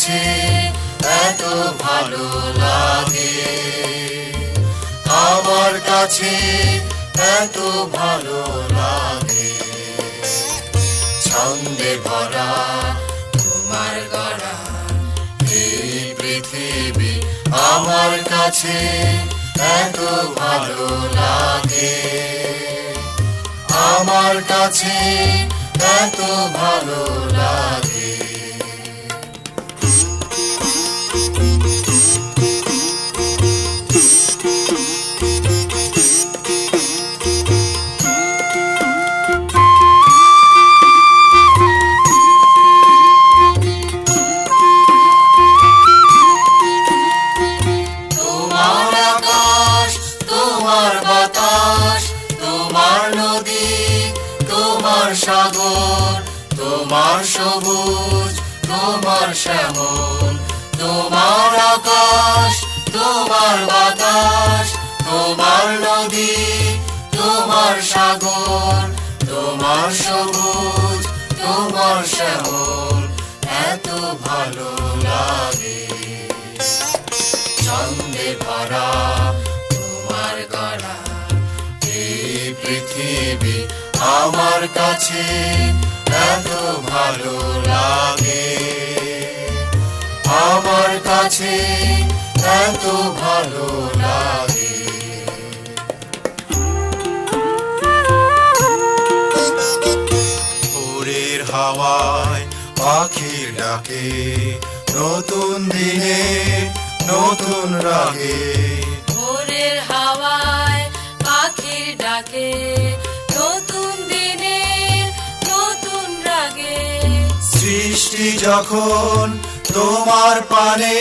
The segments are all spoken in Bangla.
কাছে এত ভালো লাগে, আমার কাছে এত ভালো লাগে। ছন্দে ভরা তোমার গড়া এই পৃথিবী আমার কাছে এত ভালো লাগে, আমার কাছে এত ভালো লাগে। তোমার আকাশ, তোমার বাতাস, তোমার নদী, তোমার সাগর, তোমার সবুজ, তোমার শ্যামল। তোমার আকাশ, তোমার বাতাস, তোমার নদী, তোমার সাগর, তোমার সবুজ, তোমার শ্যামল, এত ভালো লাগে। ছন্দে ভরা তোমার গড়া এই পৃথিবী আমার কাছে এত ভালো লাগে, আমার কাছে এত ভালো লাগে। ভোরের হাওয়ায় পাখির ডাকে, নতুন দিনে নতুন রাগে। ভোরের হাওয়ায় পাখির ডাকে, নতুন দিনে নতুন রাগে। সৃষ্টি যখন তোমার পানে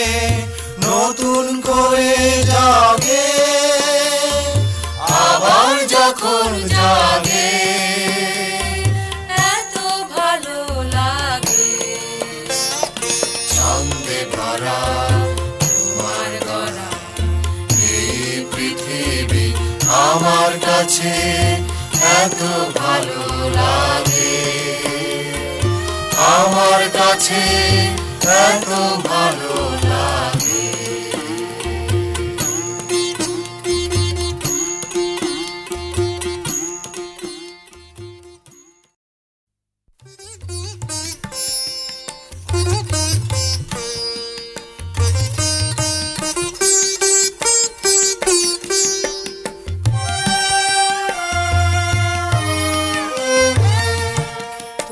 নতুন করে জাগে, আবার যখন জাগে এত ভালো লাগে। ছন্দে ভরা তোমার গড়া এই পৃথিবী আমার কাছে এত ভালো লাগে, আমার কাছে এত ভালো লাগে।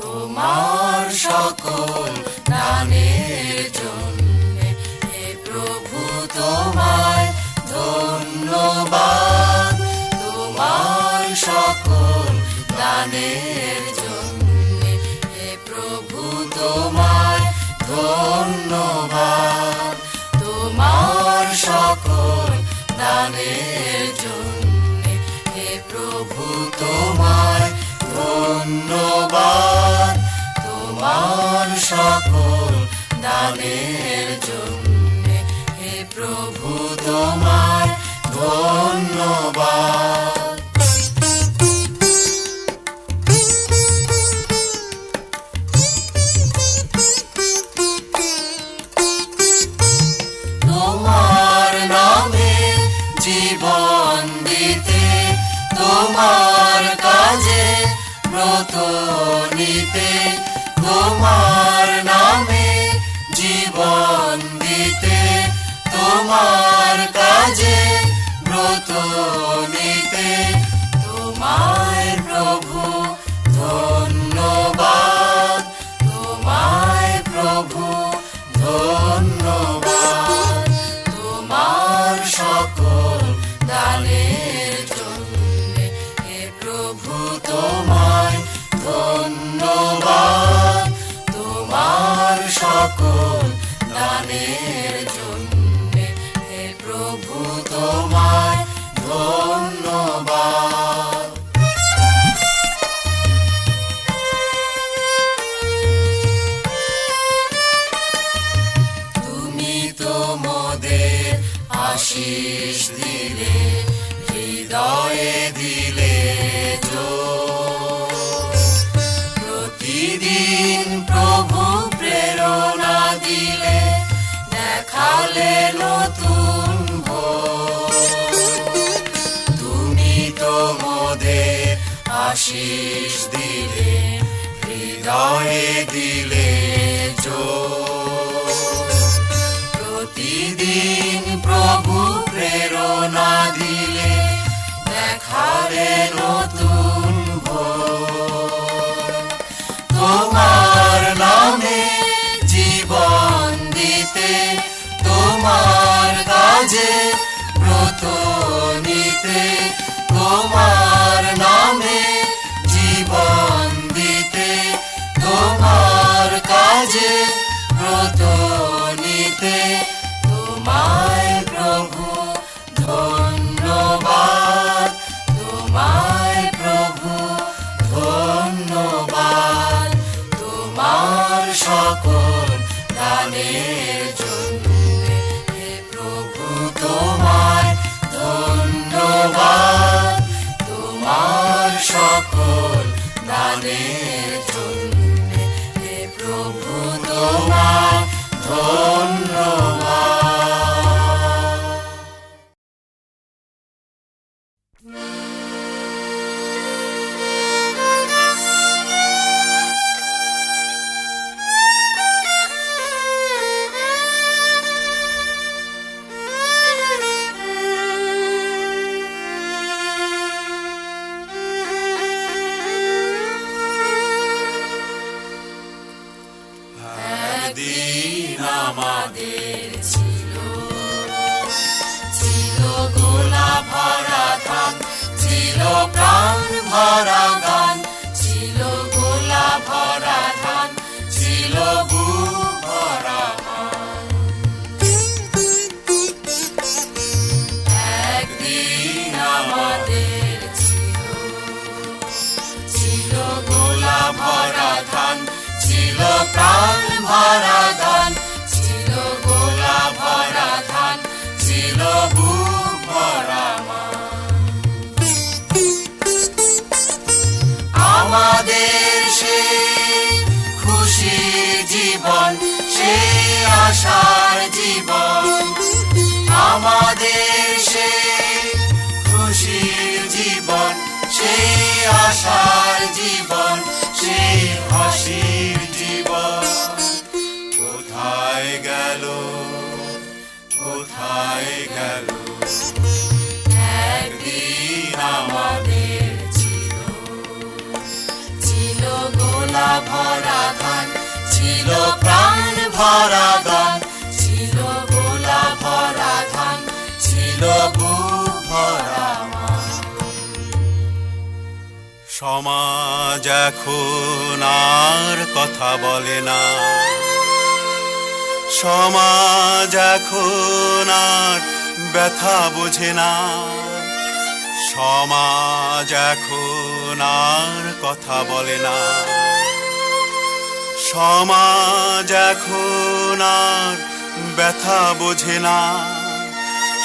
তোমার সকল দানের জন্যে হে প্রভু তোমায় ধন্যবাদ। তোমার সকল দানের জন্যে হে প্রভু তোমায় ধন্যবাদ। তোমার সকল দানের জন্যে হে প্রভু তোমায় ধন্যবাদ। তোমার সকল দানের জন্যে হে প্রভু তোমায় ধন্যবাদ। তোমার নামে জীবন দিতে, তোমার কাজে ব্রত নিতে, তোমার নামে জীবন দিতে, তোমার কাজে ব্রত নিতে। তোমায় প্রভু ধন্যবাদ, তোমায় প্রভু ধন্যবাদ। তোমার সকল দানের জন্যে হে প্রভু তোমায় ধন্যবাদ। তোমার সকল দানের জন্যে হে প্রভু তোমায় ধন্যবাদ। তুমি তো মোদের আশীষ দিলে, হৃদয়ে দিলে জোর। প্রতিদিন প্রভু প্রেরণা দিলে, দেখালে নতুন ভোর। তুমি তো মোদের আশিস দিলে, হৃদয়ে দিলে জোর। প্রতিদিন প্রভু প্রেরণা দিলে, দেখালে নতুন ভোর। তোমার নামে জীবন দিতে, তোমার কাজে ব্রত নিতে, তোমার নামে জীবন দিতে, তোমার কাজে ব্রত নিতে, তোমায় প্রভু ধন্যবাদ, তোমায় প্রভু ধন্যবাদ। তোমার সকল দানের জন্য হে প্রভু তোমায় ধন্যবাদ। তোমার সকল দানের জন্য হে প্রভু তোমায় ধন্যবাদ। একদিন আমাদের ছিল, ছিল গোলা ভরা ধান, ছিল প্রাণ ভরা গান, ছিল গোলা ভরা ধান, ছিল বুক ভরা মান। একদিন আমাদের ছিল, ছিল গোলা ভরা ধান, ছিল প্রাণ ভরা গান, ছিল গোলা ভরা ধান, ছিল বুক ভরা মান। আমাদের সে খুশি জীবন, সে আশার জীবন। আমাদের সে খুশি জীবন, সে আশার জীবন, সে হাসির জীবন। কোথায় গেল, কোথায় গেল একদিন আমাদের ছিল, ছিল গোলা ভরা ধান, ছিল প্রাণ ভরা গান, ছিল গোলা ভরা ধান, ছিল বুক ভরা মান। সমাজ এখন আর কথা বলে না, সমাজ এখন আর ব্যথা বোঝে না, সমাজ এখন আর কথা বলে না, সমাজ এখন আর ব্যথা বোঝে না।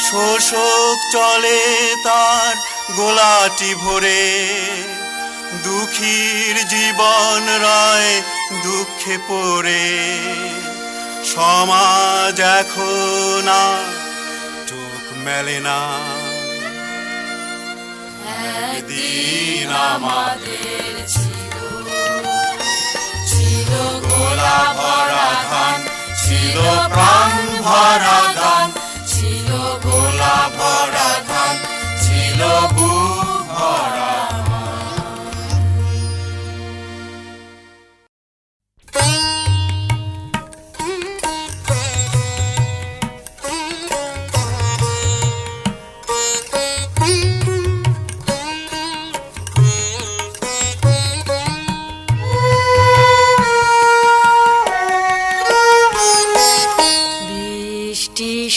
শোষক চলে তার গোলাটি ভরে, দুঃখীর জীবন রয় দুঃখে পড়ে। সমাজ এখন আর চোখ মেলে না। একদিন আমাদের ছিল, ছিল গোলা ভরা ধান, ছিল প্রাণ ভরা গান, ছিল গোলা ভরা ধান, ছিল বুক ভরা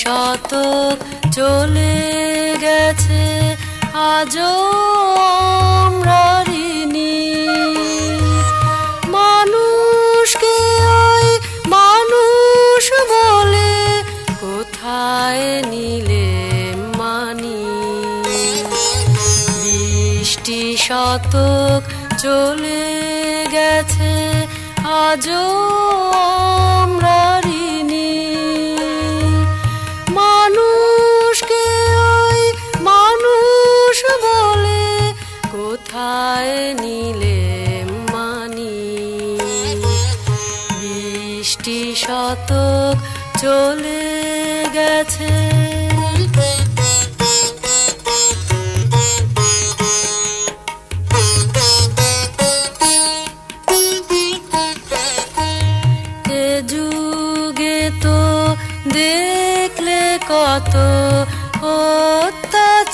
শতক চলে গেছে, আজও আমরা ঋণী। মানুষকে ওই মানুষ বলে কোথায় নিলে মানি। 20টি শতক চলে গেছে, আজও আমরা ঋণী।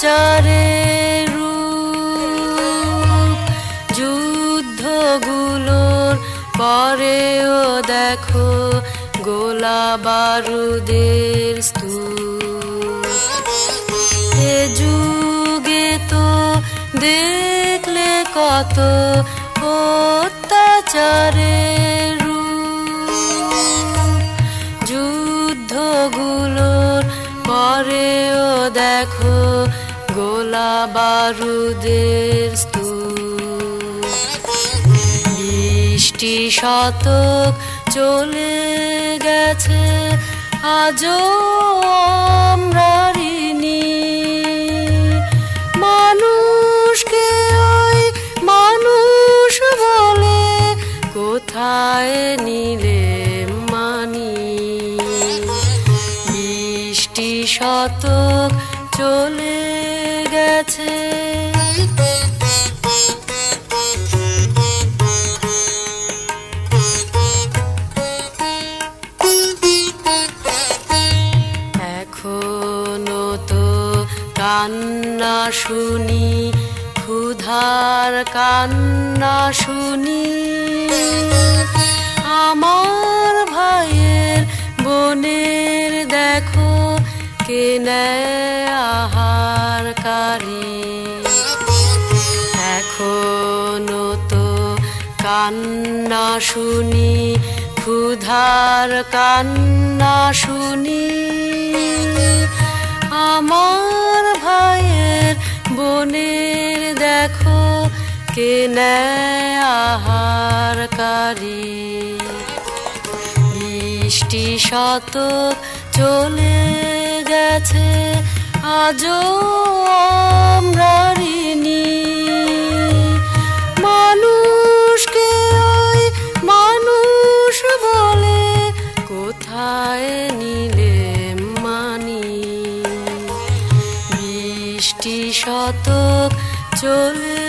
অত্যাচারের রূপ, যুদ্ধগুলোর পরেও দেখো গোলা বারুদের স্তূপ। এ যুগে তো দেখলে কত অত্যাচারের রূপ, যুদ্ধগুলোর পরেও দেখো গোলা বারুদের স্তূপ। 20টি শতক চলে গেছে, আজও আমরা ঋণী। মানুষকে ওই মানুষ বলে কোথায় নিলে মানি? 20টি শতক চলে গেছে। এখনো তো কান্না শুনি, ক্ষুধার কান্না শুনি। আমার ভাইয়ের বোনের দেখো কে নেয় আহারকারী। এখনো তো কান্না শুনি, ক্ষুধার কান্না শুনি। আমার ভাইয়ের বোনের দেখো কে নেয় আহারকারী। 20টি শতক চলে গেছে, আজও আমরা ঋণী। মানুষকে ওই মানুষ বলে কোথায় নিলে মানি? 20টি শতক চলে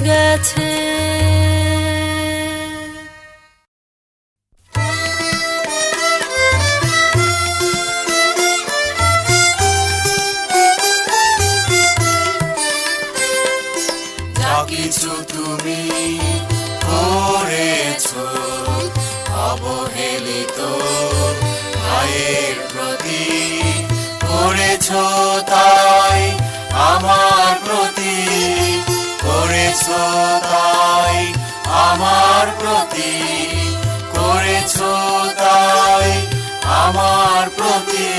গেছে। যা কিছু তুমি করেছো অবহেলিত ভাইয়ের প্রতি, করেছো তাই আমার প্রতি, করেছো তাই আমার প্রতি, করেছো তাই আমার প্রতি,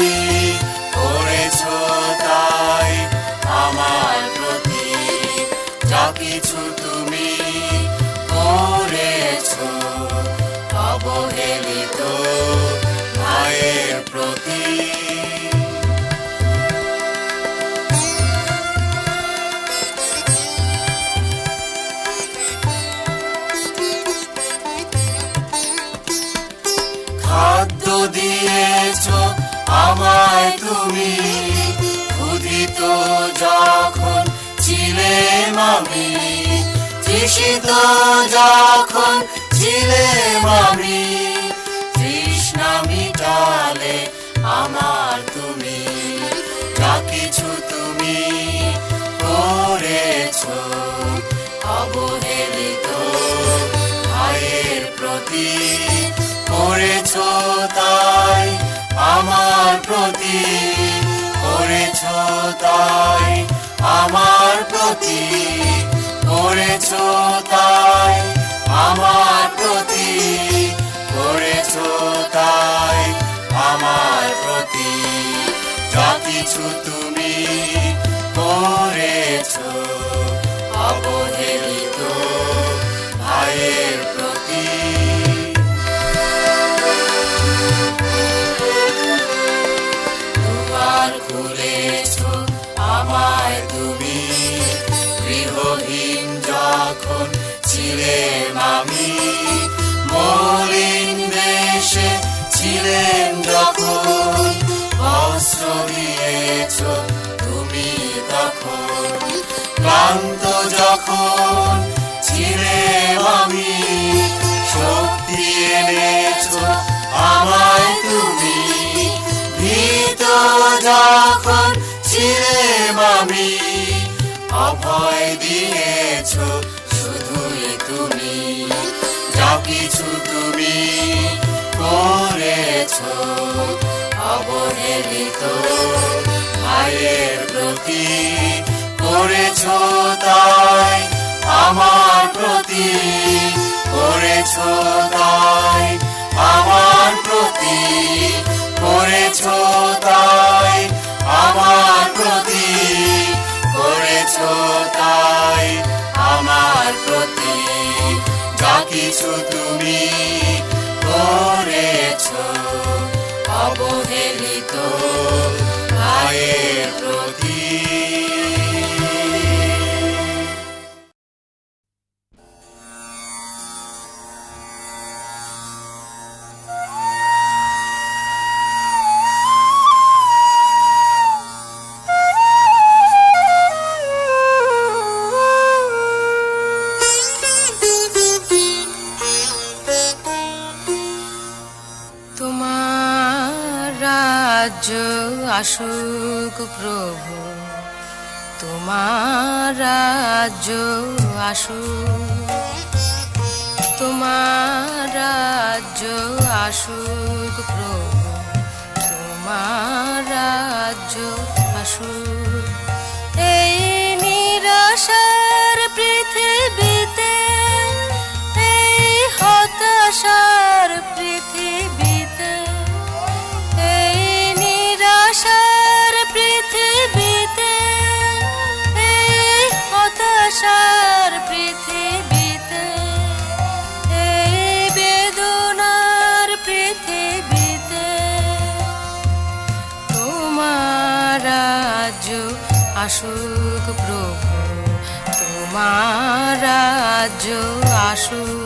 করেছো তাই আমার প্রতি। যা কিছু তুমি করেছো অবহেলিত ভাইয়ের প্রতি। খাদ্য দিয়েছো আমায় তুমি, ক্ষুধিত যখন ছিলেম আমি, তৃষিত যখন ছিলেম আমি, তৃষ্ণা মিটালে আমার তুমি। যা কিছু তুমি করেছো অবহেলিত ভাইয়ের প্রতি, করেছো তাই আমার প্রতি, করেছো তাই আমার প্রতি, করেছো তাই আমার প্রতি, করেছো তাই আমার প্রতি। যা কিছু তুমি করেছো অবহেলিত ভাইয়ের প্রতি। দুয়ার খুলেছো আমায় তুমি, গৃহহীন যখন ছিলেম আমি, মলিন দেশে ছিলেন যখন, বস্ত্র দিয়েছো তুমি তখন। ক্লান্ত যখন ছিলেম আমি, শক্তি এনেছো আমায় তুমি। ভীত যখন ছিলেম মামি অভয় দিয়েছ শুধুই তুমি, যা কিছু তুমি করেছ অবহেলিত ভাইয়ের প্রতি করেছ তাই আমার প্রতি, করেছ তাই আমার প্রতি, করেছ তাই আমার প্রতি, করেছ তাই আমার প্রতি, যা কিছু তুমি করেছ অবহেলিত ভাইয়ের প্রতি। আসুক প্রভু, তোমার রাজ্য আসুক, তোমার রাজ্য আসুক প্রভু, তোমার রাজ্য আসুক। এই নিরাশার পৃথিবীতে, এই হতাশার পৃথিবীতে, এই নিরাশার পৃথিবীতে, এই হতাশার পৃথিবীতে, এই বেদনার পৃথিবীতে তোমার রাজ্য আসুক প্রভু, তোমার রাজ্য আসুক।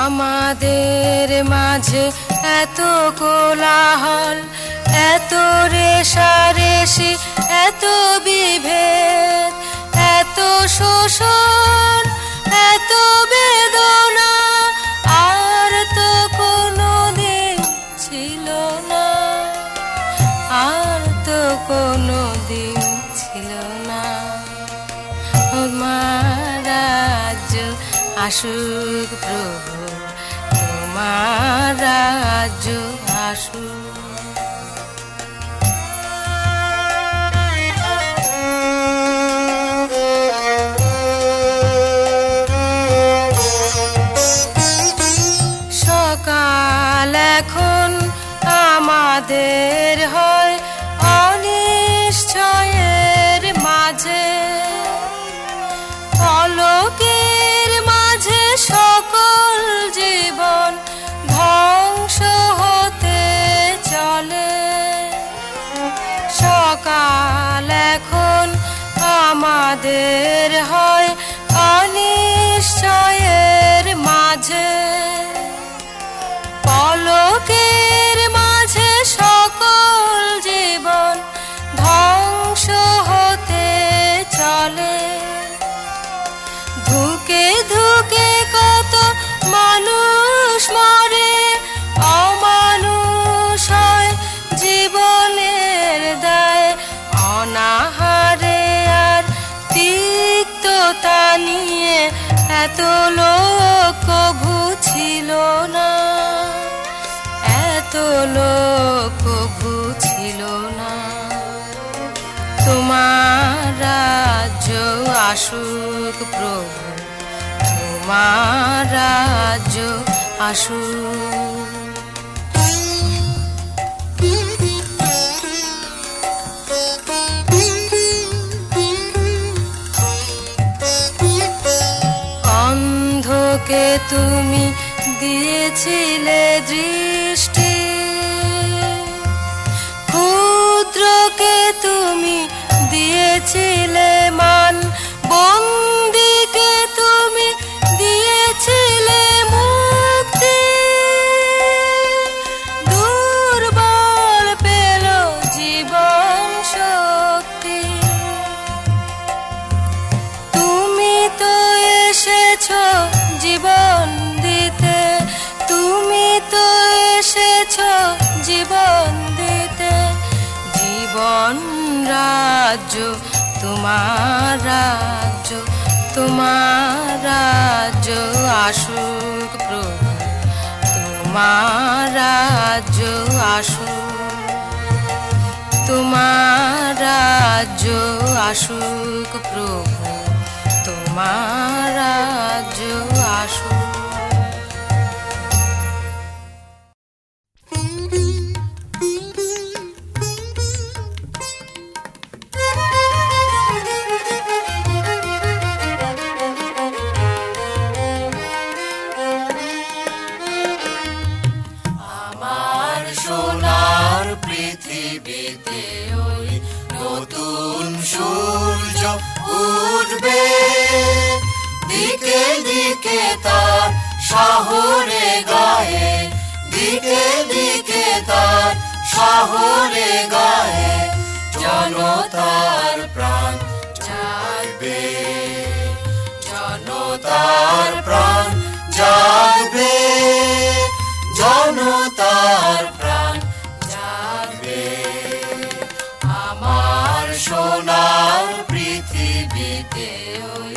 আমাদের মাঝে এত কোলাহল, এত রেষারেষি, এত বিভেদ, এত শোষণ, এত বেদনা আর তো কোনো দিন ছিল না, আর তো কোনো দিন ছিল না। তোমার রাজ্য আসুক প্রভু, তোমার রাজ্য আসুক। সকাল এখন আমাদের হয় অনিশ্চয়ের মাঝে, পলকের মাঝে সকল জীবন ধ্বংস হতে চলে। সকাল এখন আমাদের হয় অনিশ্চয়ের মাঝে, পলকের মাঝে সকল জীবন ধ্বংস হতে চলে। ধুকে ধুকে কত মানুষ মরে, অমানুষ হয় জীবনের দায়, অনাহারে আর তিক্ততা নিয়ে এত লোক কভু ছিল না, এত লোক কভু ছিল না। তোমার রাজ্য আসুক প্রভু, তোমার রাজ্য আসুক। অন্ধকে তুমি দিয়েছিলে দৃষ্টি, ক্ষুদ্রকে তুমি দিয়েছিলে মান, বন্দীকে তুমি দিয়েছিলে মুক্তি। দুর্বল পেল জীবন শক্তি, তুমি তো জীবন দিতে, তুমি তো এসেছো জীবন দিতে। জীবন রাজ্য তোমার রাজ্য, তোমার রাজ্য আসুক প্রভু, তোমার রাজ্য আসুক, তোমার রাজ্য আসুক প্রভু, তোমার রাজ্য আসুক। আমার সোনার পৃথিবীতে ওই নতুন সূর্য উঠবে, দিকে দিকে তার শহরে গায়ে, দিকে দিকে তার শহরে গায়ে, জনতার প্রাণ জাগবে, জনতার প্রাণ জাগবে, জনতার প্রাণ জাগবে। আমার সোনার পৃথিবীতে ওই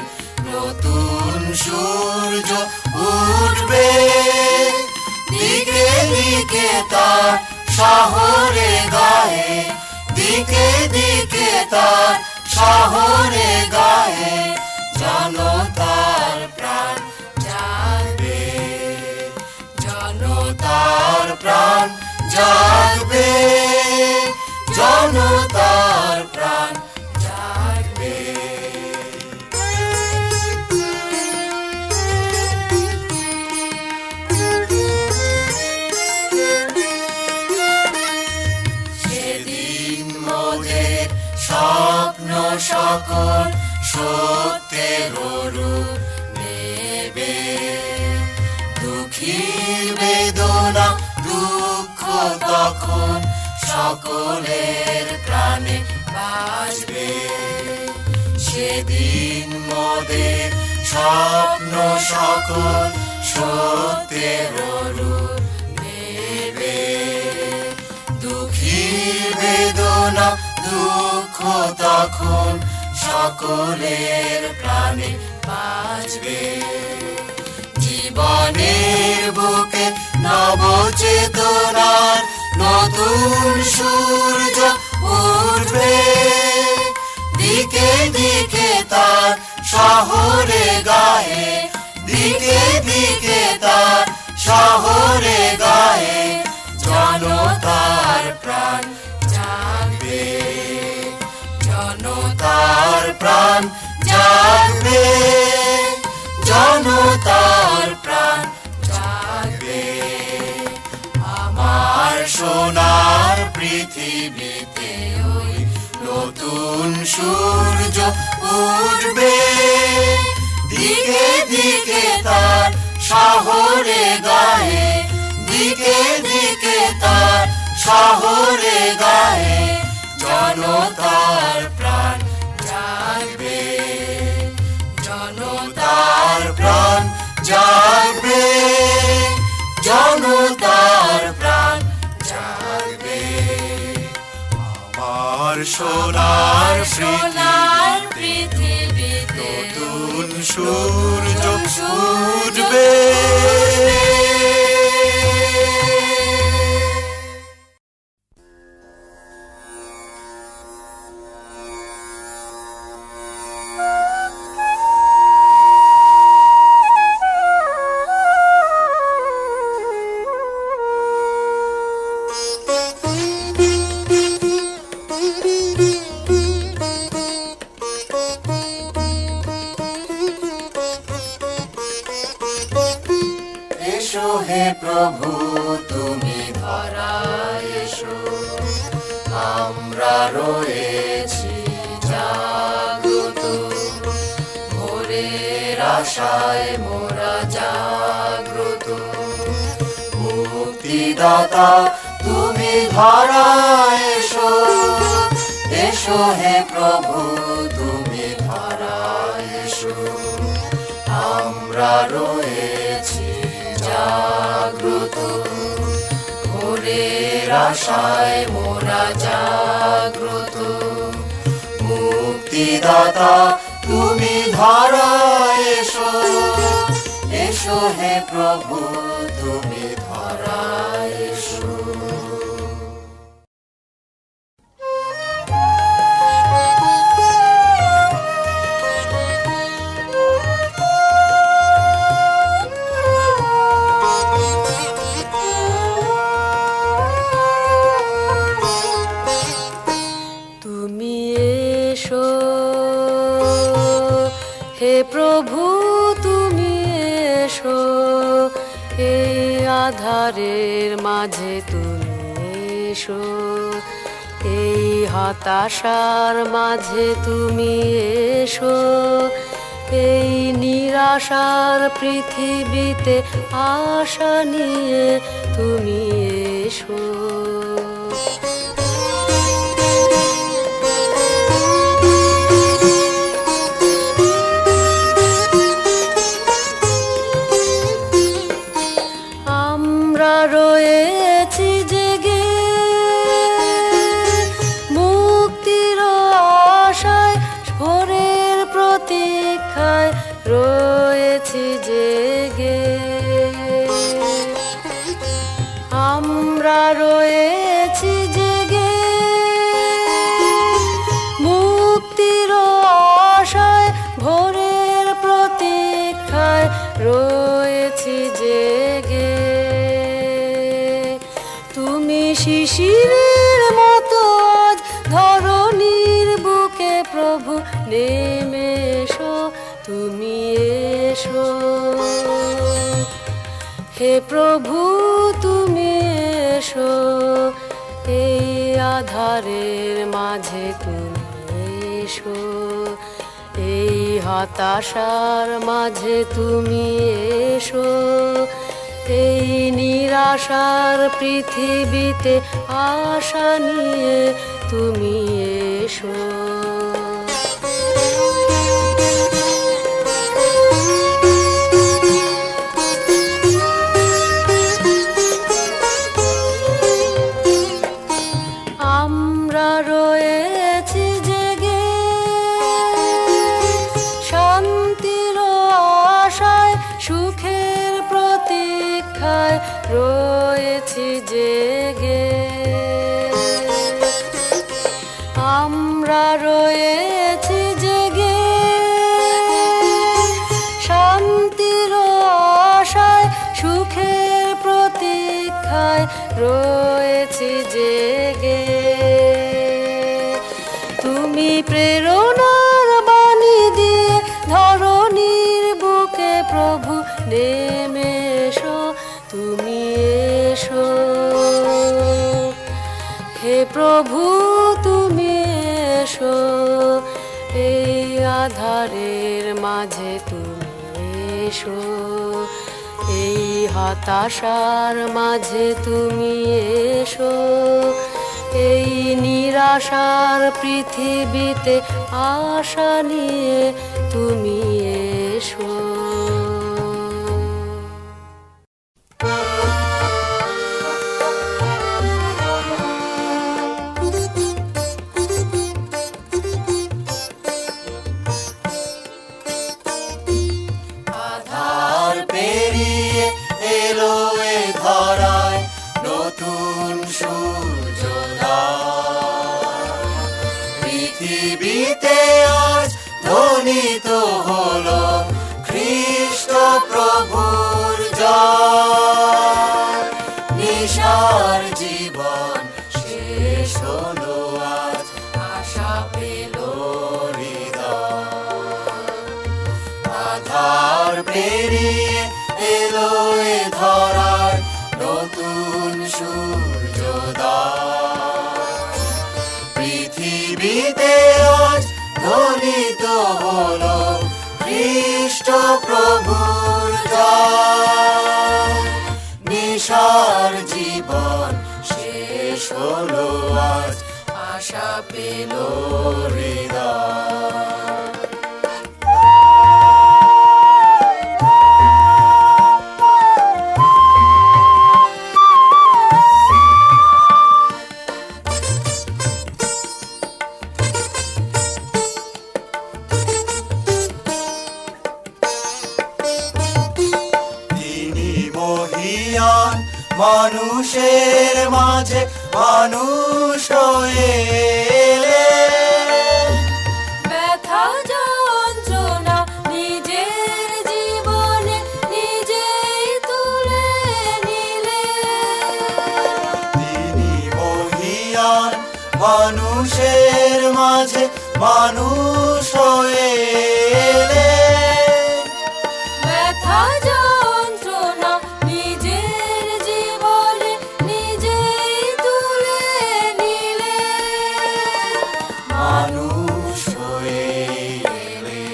নতুন সূর্য উঠবে, দিকে দিকে তার শহরে গায়ে, দিকে দিকে তার শহরে গায়ে, জনতার প্রাণ জাগবে, জনতার প্রাণ জাগবে, জনতার প্রাণ জাগবে। সেদিন মোদের স্বপ্ন সকল সত্যের রূপ নেবে, দুঃখীর বেদনা দুঃখ তখন সকলের প্রাণে বাজবে। সেদিন মোদের স্বপ্ন সকল সত্যের রূপ নেবে, দুঃখীর বেদনা দুঃখ তখন সকলের প্রাণে বাজবে। জীবনের বুকে নবচেতনার নতুন সূর্য উঠবে, দিকে দিকে তার শহরে গায়ে, দিকে দিকে তার শহরে গায়ে, জনতার প্রাণ জাগবে, জনতার প্রাণ জাগবে, জনতার প্রাণ জাগবে। আমার সোনার পৃথিবীতে ওই নতুন সূর্য উঠবে, দিকে দিকে তার শহরে গায়ে, দিকে দিকে তার শহরে গায়ে, জনতার প্রাণ জাগবে, জনতার প্রাণ জাগবে, জনতার প্রাণ জাগবে। আমার সোনার পৃথিবীতে নতুন সূর্য উঠবে। এসো হে প্রভু তুমি ধরায় এসো, আমরা রয়েছি জাগ্রত, ভোরের আশায় মোরা জাগ্রত। মুক্তিদাতা তুমি ধরায় এসো, এসো হে প্রভু তুমি ধরায় এসো, আমরা রয়েছি জাগ্রত, ভোরের আশায় মোরা জাগ্রত। মুক্তিদাতা তুমি ধরায় এসো, এসো হে প্রভু তুমি ধরায় এসো। তুমি এসো হে প্রভু, তুমি এসো, এই আধারের মাঝে তুমি এসো, এই হতাশার মাঝে তুমি এসো, এই নিরাশার পৃথিবীতে আশা নিয়ে তুমি এসো। আমরা রয়েছি জেগে মুক্তির আশায়, ভোরের প্রতীক্ষায় রয়েছি জেগে। আমরা রয়েছি জেগে মুক্তির আশায়, ভোরের প্রতীক্ষায় রয়েছি জেগে। তুমি শিশিরের মতো আজ ধরণীর বুকে প্রভু নেমে এসো, তুমি এসো হে প্রভু, তুমি এসো, এই আধারের মাঝে তুমি এসো, এই হতাশার মাঝে তুমি এসো, এই নিরাশার পৃথিবীতে আশা নিয়ে তুমি এসো। আমরা রয়েছি জেগে শান্তির আশায়, সুখের প্রতীক্ষায় রয়েছি জেগে। আমরা রয়েছি জেগে শান্তির আশায়, সুখের প্রতীক্ষায় রয়েছি জেগে। তুমি প্রেরণার বাণী দিয়ে ধরণীর বুকে প্রভু নেমে এসো, তুমি এসো হে প্রভু, তুমি এসো, এই আধারের মাঝে তুমি এসো, এই হতাশার মাঝে তুমি এসো, এই নিরাশার পৃথিবীতে আশা নিয়ে তুমি এসো। আধার পেরিয়ে এলো এ ধরায় নতুন সূর্যোদয়, পৃথিবীতে আজ ধ্বনিত হলো খ্রিস্ট প্রভুর জয়। নিশার জীবন শেষ হলো আজ, আশা পেল হৃদয়। আধার পেরিয়ে এলো এ ধরার নতুন সূর্যোদয়, পৃথিবীতে আজ ধ্বনিত হলো খ্রিস্ট প্রভুর জয়। নিশার জীবন শেষ হলো আজ, আশা পেল হৃদয়। মানুষের মাঝে মানুষ হয়ে এলে। ব্যথা যন্ত্রণা নিজের জীবনে নিজেই তুলে নিলে। তিনি মহিয়ান মানুষের মাঝে মানুষ হয়ে এলে। ব্যথা যন্ত্রণা নিজের জীবনে নিজেই তুলে নিলে। মানুষ হয়ে এলে।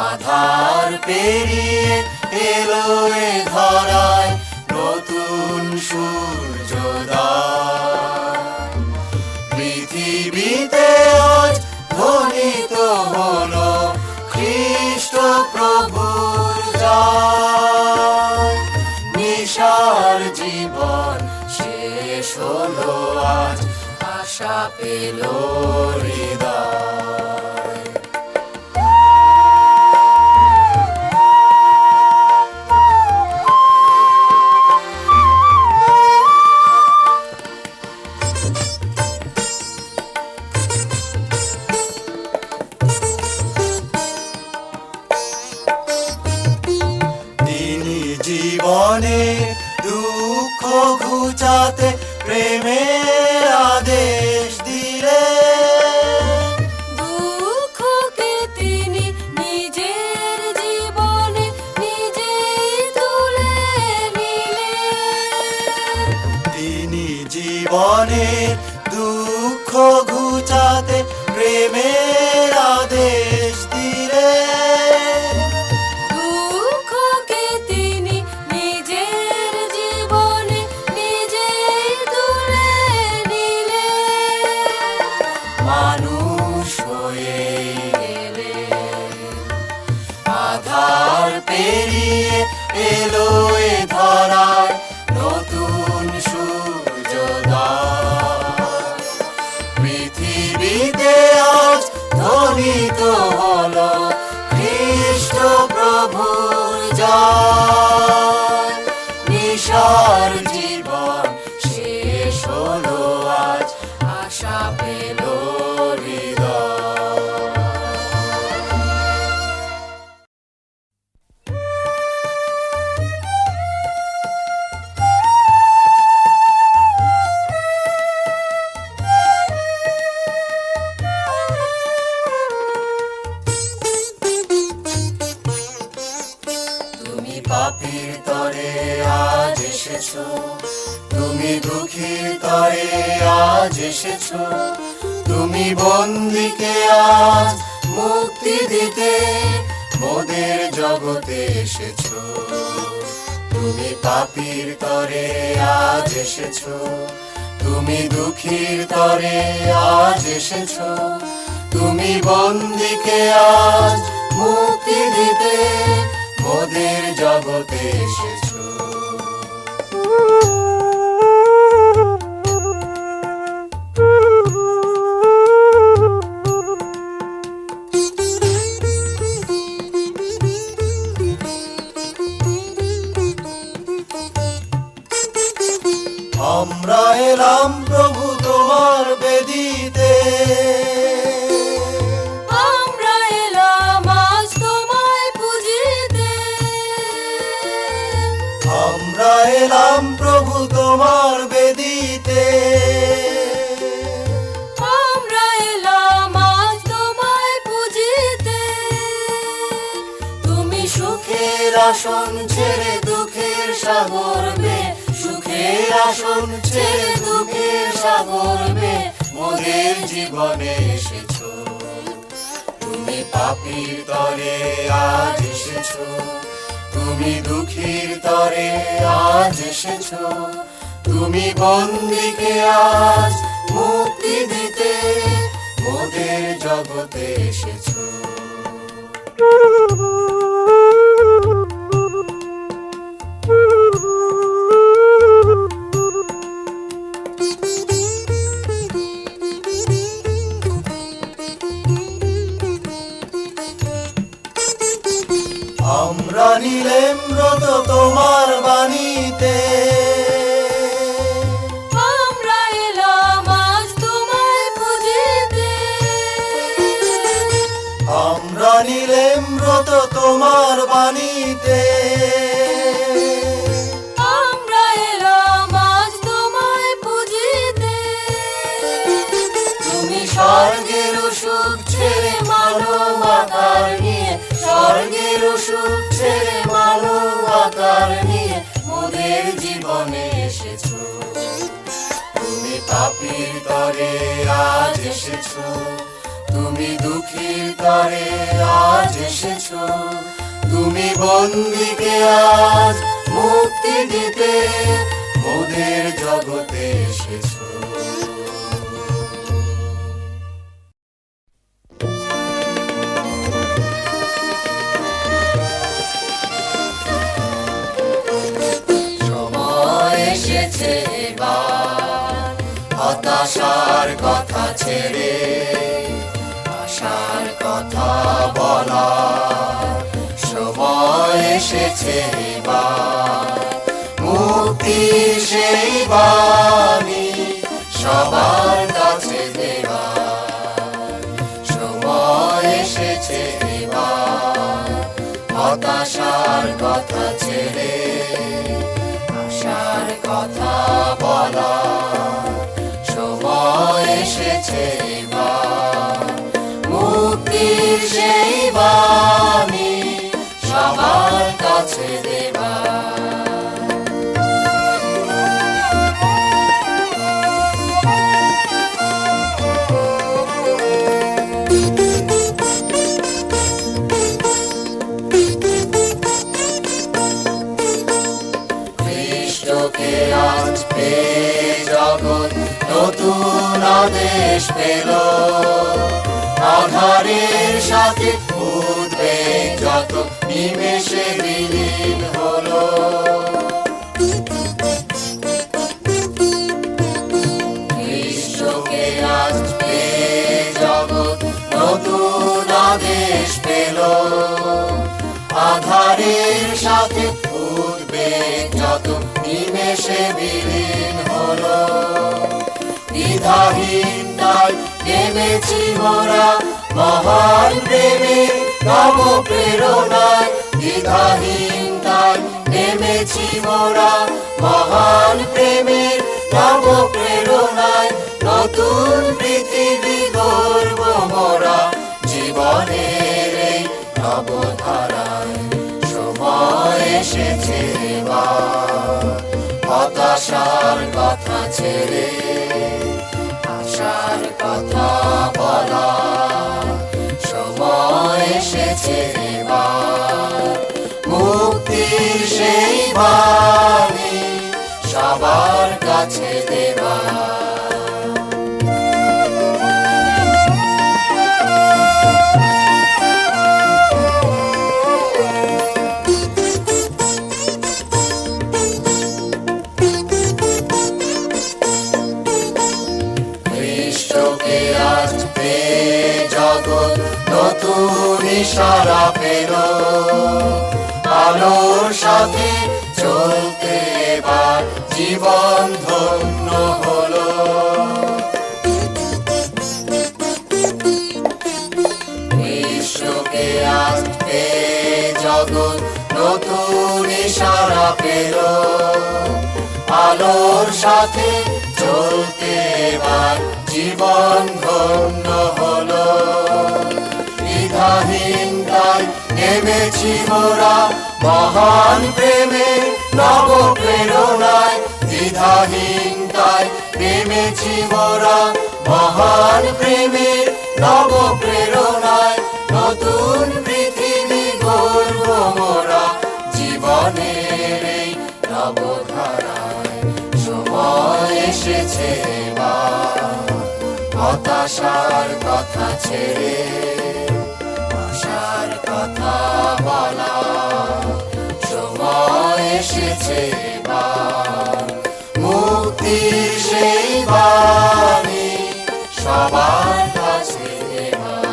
আধার পেরিয়ে এলো এ ধরায় নতুন সূর্যোদয়। পৃথিবীতে আজ ধ্বনিত হলো খ্রিস্ট প্রভুর জয়। নিশার জীবন শেষ হলো আজ, আশা পেল হৃদয়। তিনি জীবনে দুঃখ ঘুচাতে প্রেমের আদেশ দিলে। দুঃখকে তিনি নিজের জীবনে নিজেই তুলে নিলেন। তিনি জীবনে দুঃখ ঘুচাতে প্রেমের আদেশ দিলে। দুঃখকে তিনি নিজের জীবনে নিজেই তুলে নিলেন। মানুষ হয়ে এলে। আধার পেরিয়ে এলো এ ধরায় নতুন সূর্যোদয়। পৃথিবীতে আজ ধ্বনিত হলো খ্রিস্ট প্রভুর জয়। নিশার জীবন শেষ হলো আজ, আশা পেল হৃদয়। তুমি পাপীর তরে আজ এসেছো, তুমি দুঃখীর তরে আজ এসেছো। তুমি বন্দীকে আজ মুক্তি দিতে মোদের জগতে এসেছো। তুমি পাপীর তরে আজ এসেছো, তুমি দুঃখীর তরে আজ এসেছো। তুমি বন্দীকে আজ মুক্তি দিতে মোদের জগতে এসেছো। আমরা এলাম প্রভু তোমার বেদিতে। আমরা এলাম আজ তোমায় পুজিতে। আমরা এলাম প্রভু তোমার বেদিতে। আমরা এলাম আজ তোমায় পুজিতে। তুমি সুখের আসন ছেড়ে দুঃখের সাগর বে, সুখের আসন ছেড়ে দুঃখের সাগর বে মোদের জীবনে এসেছো। তুমি পাপীর তরে আজ এসেছো, তুমি দুঃখীর তরে আজ এসেছো। তুমি বন্দীকে আজ মুক্তি দিতে মোদের জগতে এসেছো। আমরা নিলেম ব্রত তোমার বাণীতে, আমরা এলাম আজ তোমায় পুজিতে। আমরা নিলেম ব্রত তোমার বাণীতে, আমরা এলাম আজ তোমায় পুজিতে। তুমি স্বর্গের সুখ ছেড়ে মানব আকার নিয়ে, স্বর্গের সুখ ছেড়ে মানব আকার নিয়ে মোদের জীবনে এসেছো। তুমি পাপীর তরে আজ এসেছো, তুমি দুঃখীর তরে আজ এসেছো। তুমি বন্দীকে আজ মুক্তি দিতে মোদের জগতে এসেছো। সময় এসেছে এবার হতাশার কথা ছেড়ে আশার কথা বলা। সময় এসেছে এবার মুক্তির সেই বাণী সবার কাছে দেবার। সময় এসেছে এবার হতাশার কথা ছেড়ে আশার কথা বলা। সময় এসেছে এবার মুক্তির সেই বাণী সবার কাছে দেবার। খ্রিস্টকে আজ পেয়ে জগৎ নতুন আদেশ পেল। আধারের সাথে উদ্বেগ যত নিমেষে বিলীন হলো। খ্রিস্টকে আজ পেয়ে জগৎ নতুন আদেশ পেল। আধারের সাথে উদ্বেগ যত নিমেষে বিলীন হলো। দ্বিধাহীন তাই নেমেছি মোরা মহান প্রেমের নব প্রেরণায়। দ্বিধাহীন তাই নেমেছি মোরা মহান প্রেমের নব প্রেরণায়। নতুন পৃথিবী গর্ব মোরা জীবনের এই নবধারায়। সময় এসেছে এবার হতাশার কথা ছেড়ে আশার কথা বলা। সময় এসেছে এবার মুক্তির সেই বাণী সবার কাছে দেবার। খ্রিস্টকে আজ পেয়ে জগৎ নতুন ইশারা পেল। আলোর সাথে চলতে এবার জীবন ধন্য হলো। খ্রিস্টকে আজ পেয়ে জগৎ নতুন ইশারা পেল। আলোর সাথে চলতে এবার জীবন ধন্য হলো। দ্বিধাহীন তাই নেমেছি মোরা মহান প্রেমের নব প্রেরণায়। দ্বিধাহীন তাই নেমেছি মোরা মহান প্রেমের নব প্রেরণায়। নতুন পৃথিবী গর্ব মোরা জীবনের এই নবধারায়। সময় এসেছে এবার হতাশার কথা ছেড়ে আশার কথা বলা। সময় এসেছে এবার মুক্তির সেই বাণী সবার কাছে দেবার।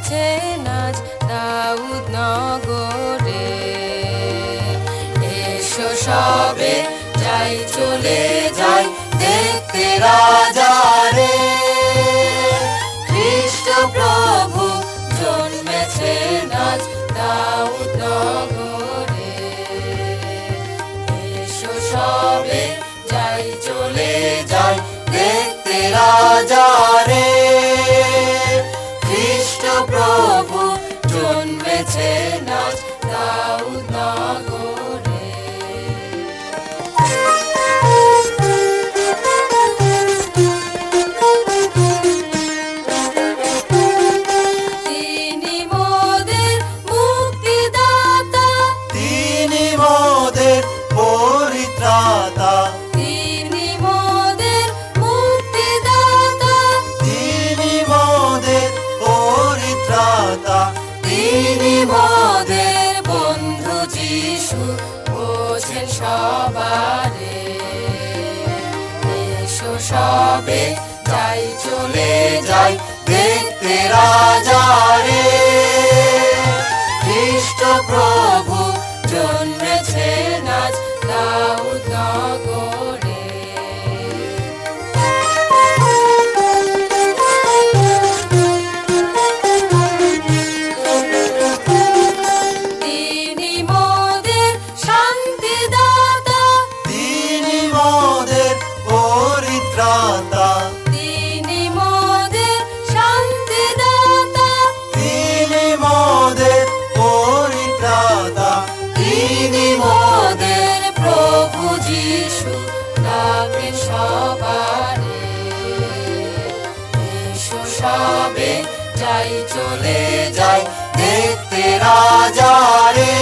জন্মেছেন আজ দাউদ নগরে। এসো সবে যাই চলে যাই দেখতে রাজারে, খ্রিস্ট প্রভু জন্মেছেন আজ দাউদ নগরে। এসো সবে যাই চলে যাই দেখতে রাজারে, খ্রিস্ট প্রভু জন্মেছেন আজ দাউদ নগরে। তিনি মোদের মুক্তিদাতা, তিনি মোদের পরিত্রাতা, তিনি মোদের মুক্তিদাতা, তিনি মোদের পরিত্রাতা, তিনি মোদের বন্ধু যিশু বোঝেন সবারে। এসো সবে যাই চলে যাই দেখতে রাজারে, খ্রিস্ট প্রভু জন্মেছেন আজ দাউদ নগরে। তিনি মোদের শান্তিদাতা, তিনি মোদের পরিত্রাতা, তিনি মোদের শান্তিদাতা, তিনি মোদের পরিত্রাতা, তিনি মোদের প্রভু যিশু ডাকেন সবারে। এসো সবে যাই চলে যাই দেখতে রাজারে,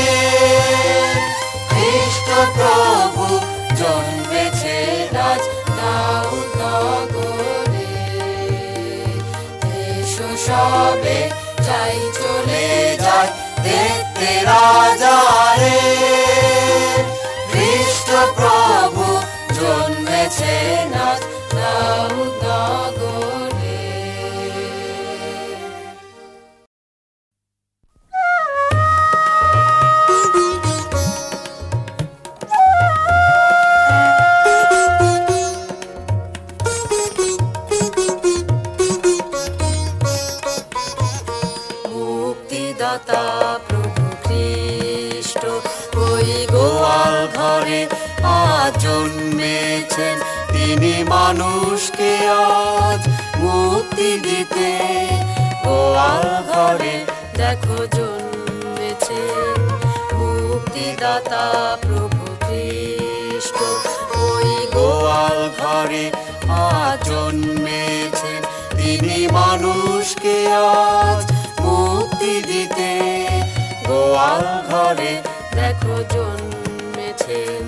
খ্রিস্ট প্রভু জন্মেছেন আজ দাউদ নগরে। এসো সবে যাই চলে যাই দেখতে রাজারে, খ্রিস্ট প্রভু জন্মেছেন আজ দাউদ নগরে। মুক্তিদাতা প্রভু খ্রিস্ট ওই গোয়াল ঘরে আজ জন্মেছেন, তিনি মানুষকে আজ মুক্তি দিতে। গোয়াল ঘরে দেখো জন্মেছেন মুক্তিদাতা প্রভু খ্রিস্ট, ওই গোয়াল ঘরে আজ জন্মেছেন, তিনি মানুষকে আজ মুক্তি দিতে। গোয়াল ঘরে দেখো জন্মেছেন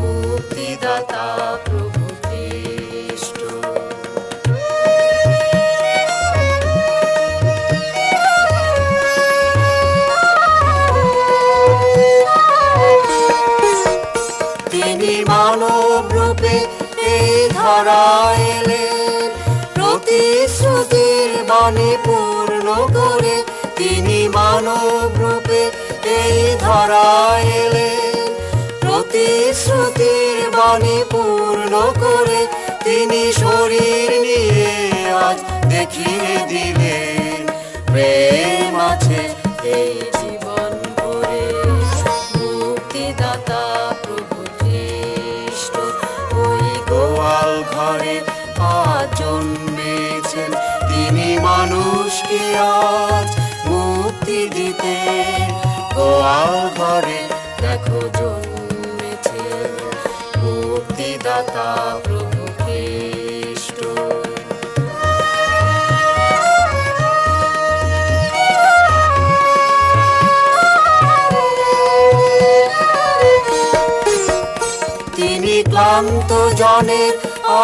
মুক্তিদাতা প্রভু খ্রিস্ট। তিনি মানব রূপে এই ধরায় এলেন, প্রতিশ্রুতির বাণী পূর্ণ করে। তিনি মানব রূপে এই ধরায় এলেন, প্রতিশ্রুতির বাণী পূর্ণ করে। তিনি শরীর নিয়ে আজ দেখিয়ে দিলেন, প্রেম আছে এই জীবন ভরে। মুক্তিদাতা প্রভু খ্রিস্ট ওই গোয়াল ঘরে আজ জন্মেছেন, তিনি মানুষকে আজ মুক্তি দিতে। গোয়াল ঘরে দেখো জন্মেছেন মুক্তিদাতা প্রভু খ্রিস্ট। তিনি ক্লান্ত জনের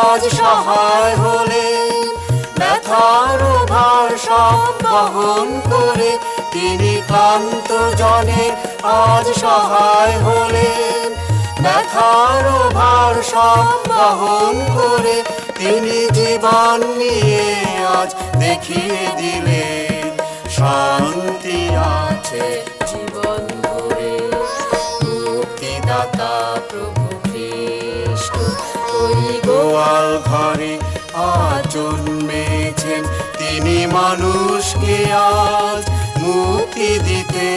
আজ সহায় হলেন, ব্যথার ভার সব বহন করে। তিনি ক্লান্ত জনের আজ সহায় হলেন, ব্যথার ভার সব বহন করে। তিনি জীবন নিয়ে আজ দেখিয়ে দিলেন, শান্তি আছে জীবন ভরে। মুক্তিদাতা প্রভু খ্রিস্ট ওই গোয়াল ঘরে আজ জন্মেছেন, তিনি মানুষকে আজ মুক্তি দিতে।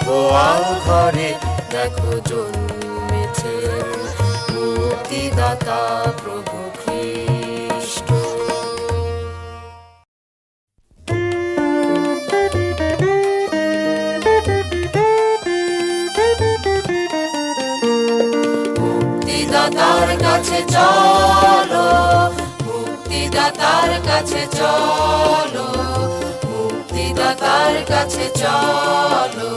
গোয়াল ঘরে দেখো জন্মেছেন মুক্তিদাতা প্রভু খ্রিস্ট। মুক্তিদাতার কাছে চলো, মুক্তিদাতার কাছে চলো, মুক্তিদাতার কাছে চলো,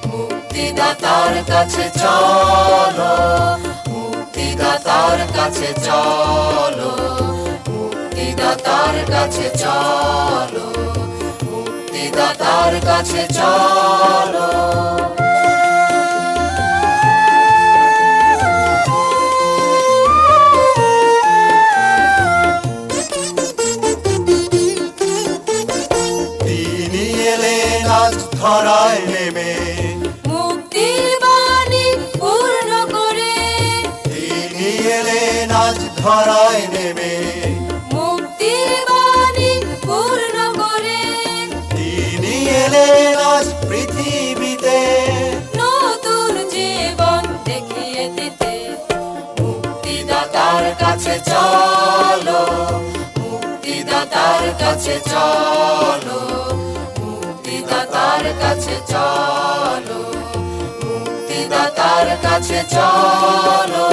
মুক্তিদাতার কাছে চলো, মুক্তিদাতার কাছে চলো, মুক্তিদাতার কাছে চলো, মুক্তিদাতার কাছে চলো। ধরায় নেমে মুক্তির বাণী পূর্ণ করে, তিনি এলেন আজ ধরায় নেমে মুক্তির বাণী পূর্ণ করে। তিনি এলেন আজ পৃথিবীতে নতুন জীবন দেখিয়ে দিতে। মুক্তিদাতার কাছে চলো, মুক্তিদাতার কাছে চলো, মুক্তিদাতার কাছে চলো, মুক্তিদাতার কাছে চলো।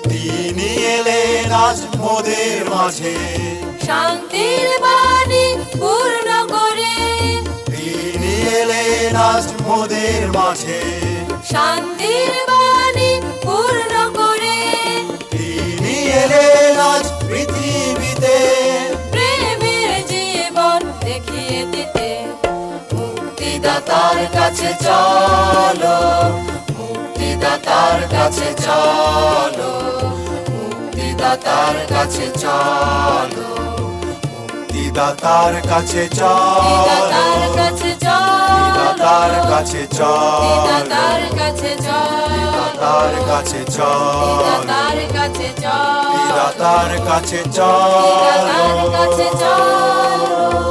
তিনি এলেন আজ মোদের মাঝে শান্তির বাণী পূর্ণ করে, তিনি এলেন আজ মোদের মাঝে শান্তির বাণী পূর্ণ করে। তিনি এলেন আজ পৃথিবীতে প্রেমের জীবন দেখিয়ে দিতে। মুক্তিদাতার কাছে চলো, মুক্তিদাতার কাছে চলো, মুক্তিদাতার কাছে চলো, মুক্তিদাতার কাছে চলো, দাতার কাছে চলো, দাতার কাছে চলো, দাতার কাছে চলো, দাতার কাছে চলো, দাতার কাছে চলো, দাতার কাছে চলো। দাতার কাছে চলো।